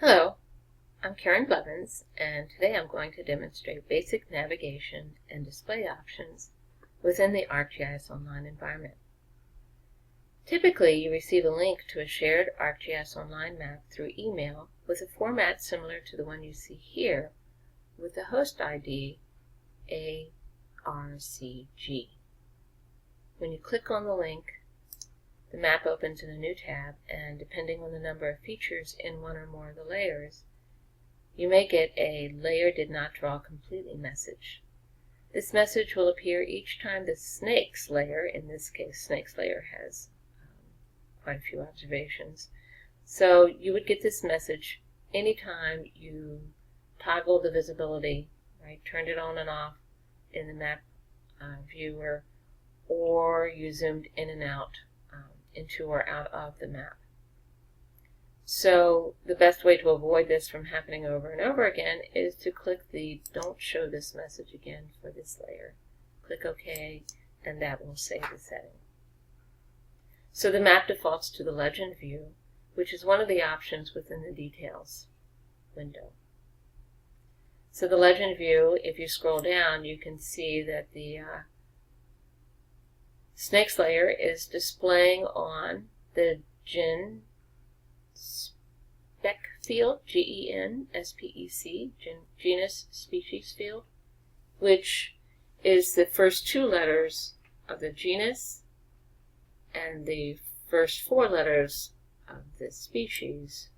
Hello, I'm Karen Blevins, and today I'm going to demonstrate basic navigation and display options within the ArcGIS Online environment. Typically, you receive a link to a shared ArcGIS Online map through email with a format similar to the one you see here with the host ID ARCG. When you click on the link, the map opens in a new tab, and depending on the number of features in one or more of the layers, you may get a layer did not draw completely message. This message will appear each time the snakes layer, in this case snakes layer has quite a few observations, so you would get this message anytime you toggle the visibility, right, turned it on and off in the map viewer, or you zoomed in and out into or out of the map. So the best way to avoid this from happening over and over again is to click the Don't Show This Message Again for this layer. Click OK, and that will save the setting. So the map defaults to the Legend view, which is one of the options within the Details window. So the Legend view, if you scroll down, you can see that the Snakes layer is displaying on the Gen Spec field, G-E-N-S-P-E-C, genus species field, which is the first two letters of the genus and the first four letters of the species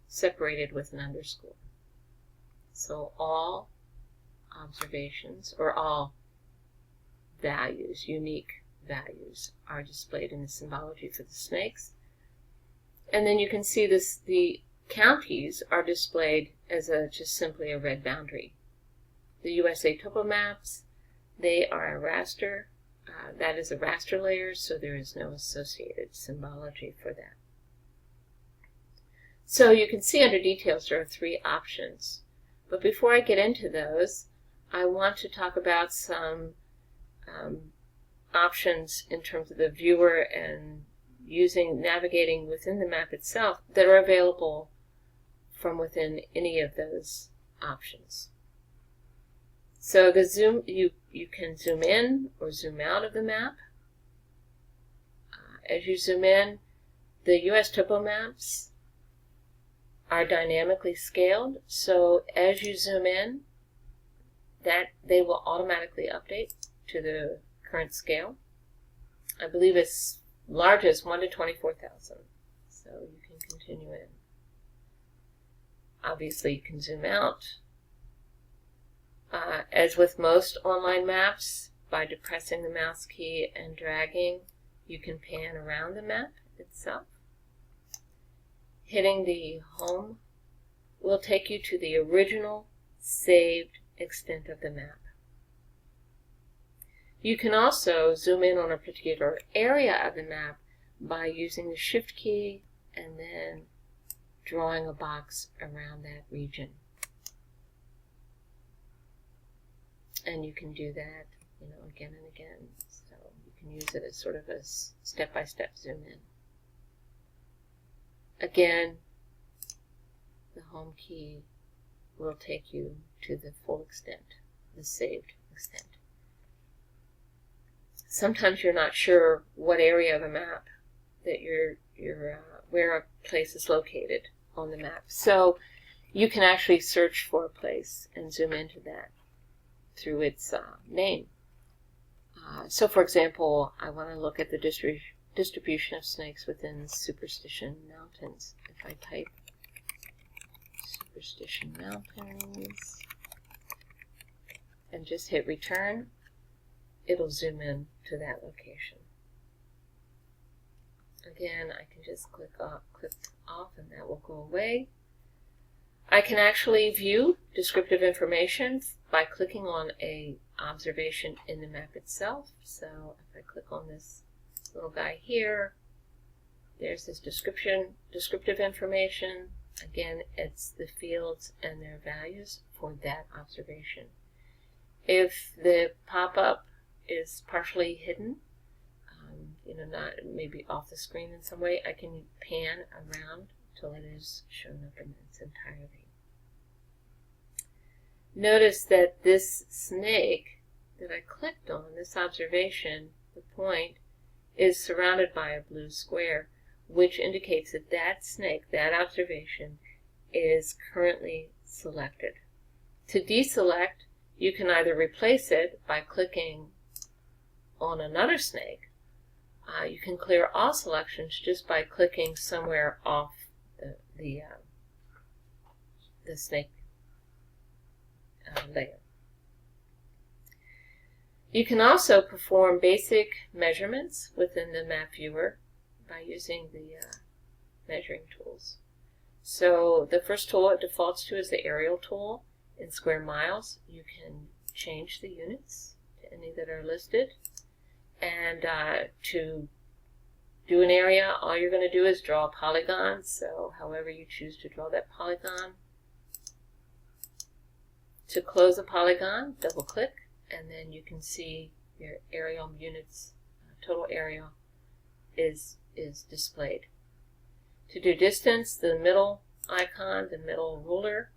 separated with an underscore. So all observations, or all values, unique values, are displayed in the symbology for the snakes. And then you can see this, the counties are displayed as just simply a red boundary. The USA topo maps, they are a raster. That is a raster layer, so there is no associated symbology for that. So you can see under Details there are three options. But before I get into those, I want to talk about some options in terms of the viewer and navigating within the map itself that are available from within any of those options. So the zoom, you can zoom in or zoom out of the map. As you zoom in, the US topo maps are dynamically scaled, so as you zoom in, that they will automatically update to the current scale. I believe it's largest 1 to 24,000, so you can continue in. Obviously you can zoom out. As with most online maps, by depressing the mouse key and dragging, you can pan around the map itself. Hitting the home will take you to the original saved extent of the map. You can also zoom in on a particular area of the map by using the Shift key and then drawing a box around that region. And you can do that, again and again. So you can use it as sort of a step-by-step zoom in. Again, the home key will take you to the full extent, the saved extent. Sometimes you're not sure what area of a map that where a place is located on the map. So you can actually search for a place and zoom into that through its name. So for example, I want to look at the distribution of snakes within Superstition Mountains. If I type Superstition Mountains and just hit return, it'll zoom in to that location. Again, I can just click off and that will go away. I can actually view descriptive information by clicking on a observation in the map itself. So if I click on this little guy here, there's this descriptive information. Again, it's the fields and their values for that observation. If the pop-up is partially hidden, not maybe off the screen in some way, I can pan around till it is shown up in its entirety. Notice that this snake that I clicked on, this observation, the point, is surrounded by a blue square, which indicates that that snake, that observation, is currently selected. To deselect, you can either replace it by clicking on another snake. You can clear all selections just by clicking somewhere off the snake layer. You can also perform basic measurements within the map viewer by using the measuring tools. So the first tool it defaults to is the aerial tool. In square miles, you can change the units to any that are listed. And to do an area, all you're going to do is draw a polygon. So however you choose to draw that polygon. To close a polygon, double click, and then you can see your aerial units, total area is displayed. To do distance, the middle icon, the middle ruler,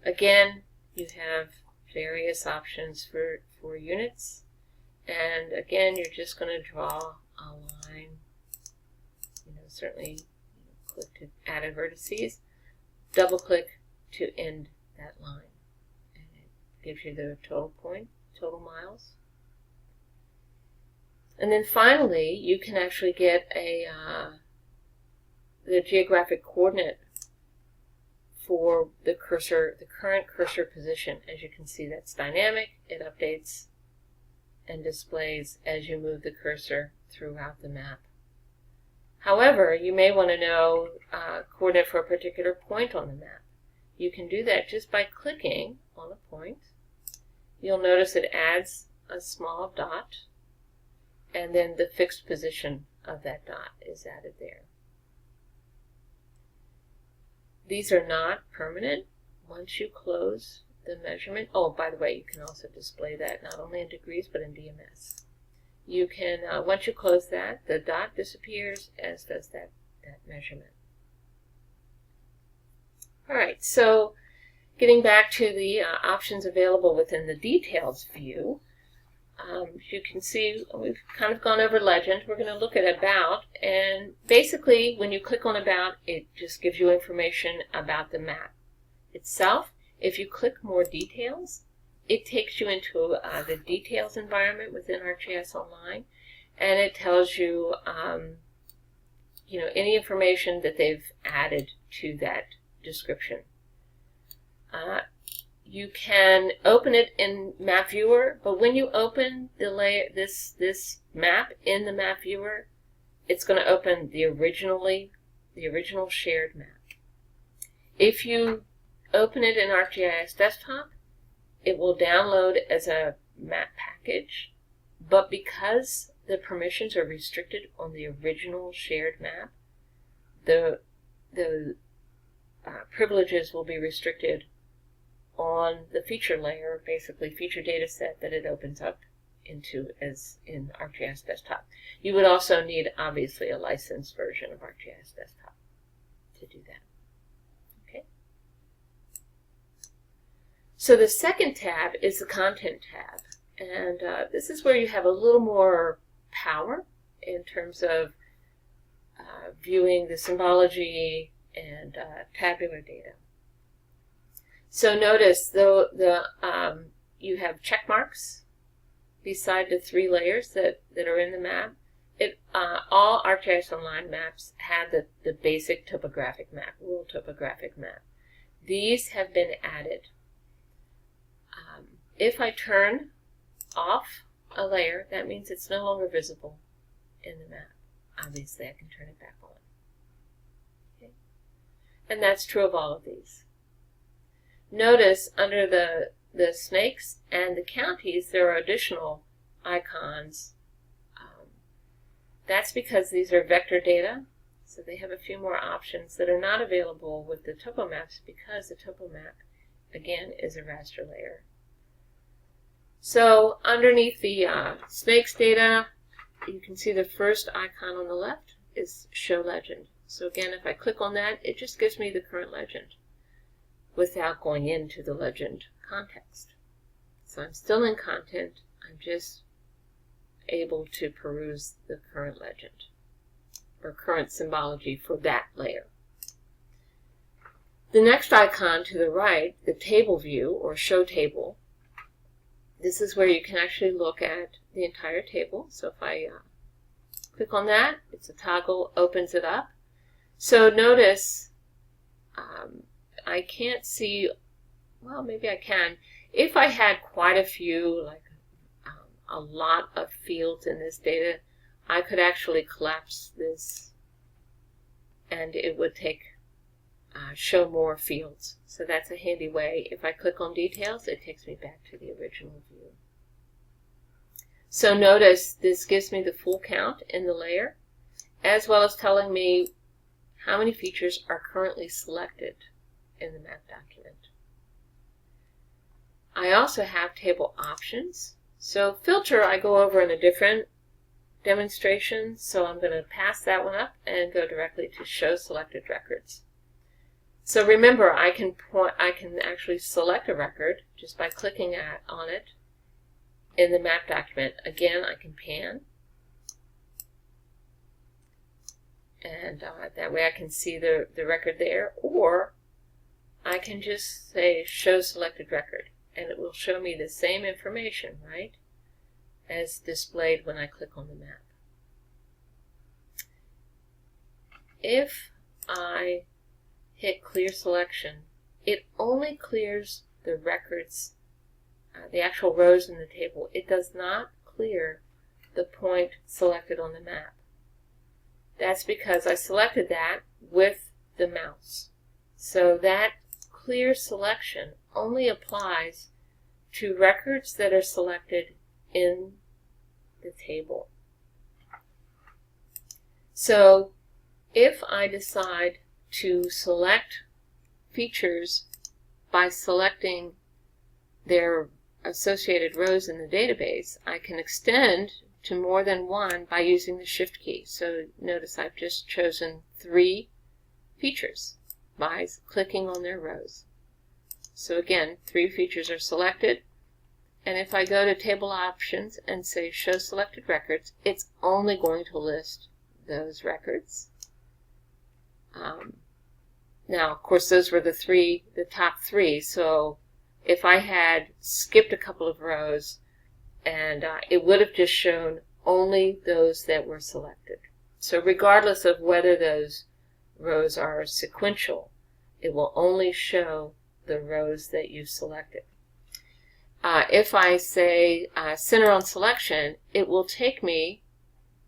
again, you have various options for units. And again, you're just going to draw a line. Certainly click to add vertices, double click to end that line. And it gives you the total point, total miles. And then finally, you can actually get the geographic coordinate for the cursor, the current cursor position. As you can see, that's dynamic. It updates and displays as you move the cursor throughout the map. However, you may want to know coordinate for a particular point on the map. You can do that just by clicking on a point. You'll notice it adds a small dot, and then the fixed position of that dot is added there. These are not permanent. Once you close the measurement, oh, by the way, you can also display that not only in degrees but in DMS. You can, once you close that, the dot disappears, as does that measurement. All right, so getting back to the options available within the details view, you can see we've kind of gone over legend. We're going to look at about, and basically when you click on about, it just gives you information about the map itself. If you click more details, it takes you into the details environment within ArcGIS Online, and it tells you, any information that they've added to that description. You can open it in Map Viewer, but when you open the layer, this map in the Map Viewer, it's going to open the original shared map. If you open it in ArcGIS Desktop, it will download as a map package, but because the permissions are restricted on the original shared map, the privileges will be restricted on the feature layer, basically feature data set that it opens up into as in ArcGIS Desktop. You would also need, obviously, a licensed version of ArcGIS Desktop to do that. Okay. So the second tab is the Content tab, and this is where you have a little more power in terms of viewing the symbology and tabular data. So notice, though, you have check marks beside the three layers that are in the map. All ArcGIS Online maps have the basic topographic map, rural topographic map. These have been added. If I turn off a layer, that means it's no longer visible in the map. Obviously, I can turn it back on. Okay. And that's true of all of these. Notice under the snakes and the counties, there are additional icons. That's because these are vector data, so they have a few more options that are not available with the topo maps because the topo map, again, is a raster layer. So underneath the snakes data, you can see the first icon on the left is Show Legend. So again, if I click on that, it just gives me the current legend without going into the legend context. So I'm still in content, I'm just able to peruse the current legend or current symbology for that layer. The next icon to the right, the table view or show table, this is where you can actually look at the entire table. So if I click on that, it's a toggle, opens it up. So notice I can't see, well, maybe I can. If I had quite a few, like a lot of fields in this data, I could actually collapse this and it would show more fields. So that's a handy way. If I click on details, it takes me back to the original view. So notice this gives me the full count in the layer, as well as telling me how many features are currently selected in the map document. I also have table options. So filter I go over in a different demonstration, so I'm going to pass that one up and go directly to show selected records. So remember, I can actually select a record just by clicking on it in the map document. Again, I can pan, and that way I can see the record there, or I can just say show selected record, and it will show me the same information, right, as displayed when I click on the map. If I hit clear selection, it only clears the records, the actual rows in the table. It does not clear the point selected on the map. That's because I selected that with the mouse. So that clear selection only applies to records that are selected in the table. So if I decide to select features by selecting their associated rows in the database, I can extend to more than one by using the Shift key. So notice I've just chosen 3 features by clicking on their rows. So again, 3 features are selected, and if I go to table options and say show selected records, it's only going to list those records. Now, of course, those were the top 3, so if I had skipped a couple of rows, and it would have just shown only those that were selected. So regardless of whether those rows are sequential, it will only show the rows that you selected. If I say center on selection, it will take me,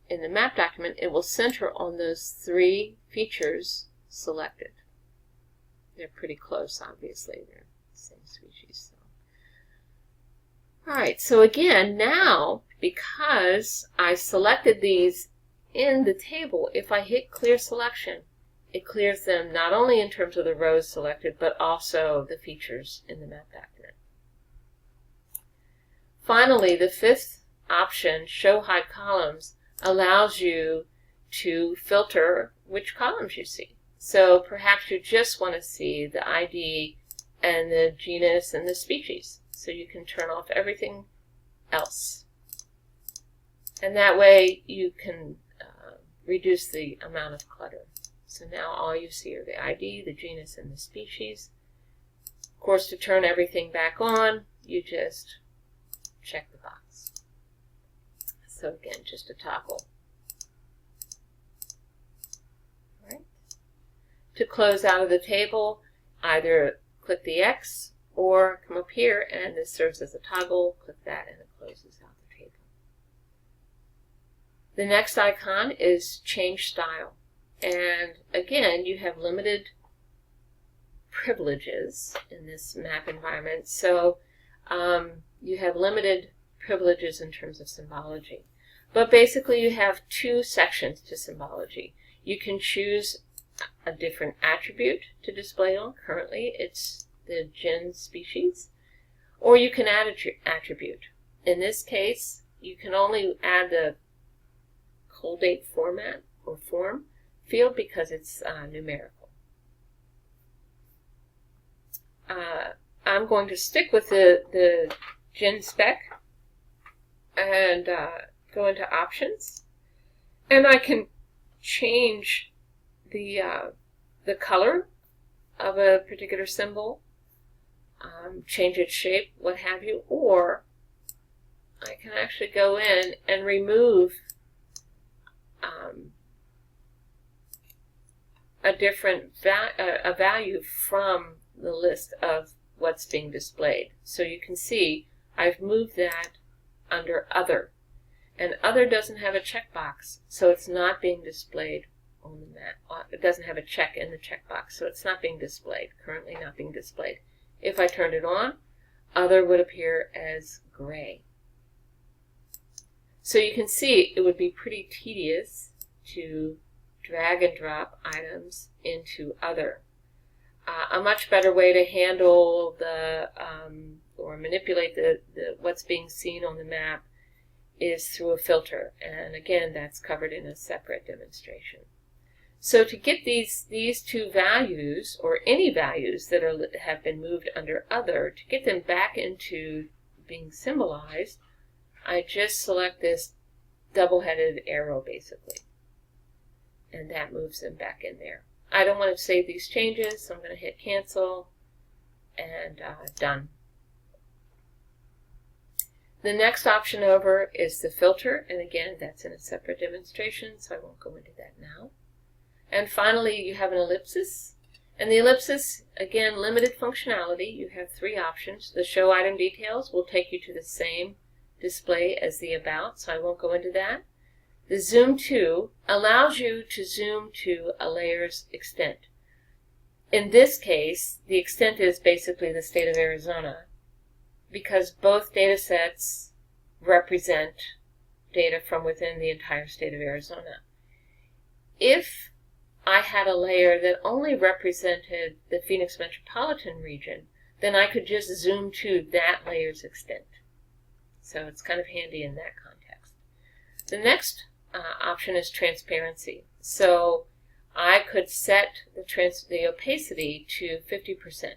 in the map document, it will center on those 3 features selected. They're pretty close, obviously. They're the same species. Alright, so again, now, because I selected these in the table, if I hit clear selection, it clears them not only in terms of the rows selected, but also the features in the map document. Finally, the 5th option, show hide columns, allows you to filter which columns you see. So perhaps you just want to see the ID and the genus and the species. So you can turn off everything else. And that way you can reduce the amount of clutter. So now all you see are the ID, the genus, and the species. Of course, to turn everything back on, you just check the box. So again, just a toggle. To close out of the table, either click the X or come up here, and this serves as a toggle. Click that and it closes out the table. The next icon is change style. And again, you have limited privileges in this map environment. So you have limited privileges in terms of symbology. But basically you have 2 sections to symbology. You can choose a different attribute to display on. Currently it's the gen species, or you can add an attribute. In this case, you can only add the cold date format or form field because it's numerical. I'm going to stick with the Gin spec and go into options, and I can change the color of a particular symbol, change its shape, what have you, or I can actually go in and remove a value from the list of what's being displayed. So you can see I've moved that under Other. And Other doesn't have a checkbox, so it's not being displayed on the map. It doesn't have a check in the checkbox, so it's not being displayed, currently not being displayed. If I turned it on, Other would appear as gray. So you can see it would be pretty tedious to drag and drop items into Other. A much better way to handle or manipulate what's being seen on the map is through a filter, and again that's covered in a separate demonstration. So to get these two values, or any values that have been moved under Other, to get them back into being symbolized, I just select this double-headed arrow basically, and that moves them back in there. I don't want to save these changes, so I'm going to hit cancel and done. The next option over is the filter, and again that's in a separate demonstration, so I won't go into that now. And finally you have an ellipsis, and the ellipsis, again, limited functionality. You have three options. The show item details will take you to the same display as the about, so I won't go into that. The zoom to allows you to zoom to a layer's extent. In this case, the extent is basically the state of Arizona, because both data sets represent data from within the entire state of Arizona. If I had a layer that only represented the Phoenix metropolitan region, then I could just zoom to that layer's extent. So it's kind of handy in that context. The next option is transparency. So I could set the opacity to 50%.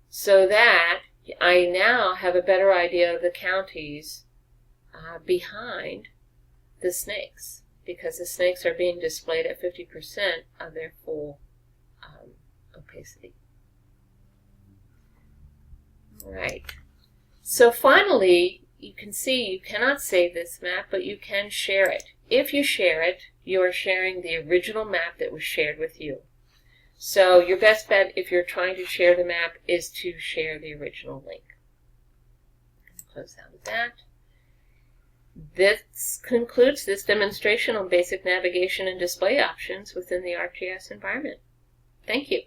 So that I now have a better idea of the counties behind the snakes, because the snakes are being displayed at 50% of their full opacity. All right. So finally, you can see you cannot save this map, but you can share it. If you share it, you are sharing the original map that was shared with you. So your best bet, if you're trying to share the map, is to share the original link. Close out of that. This concludes this demonstration on basic navigation and display options within the ArcGIS environment. Thank you.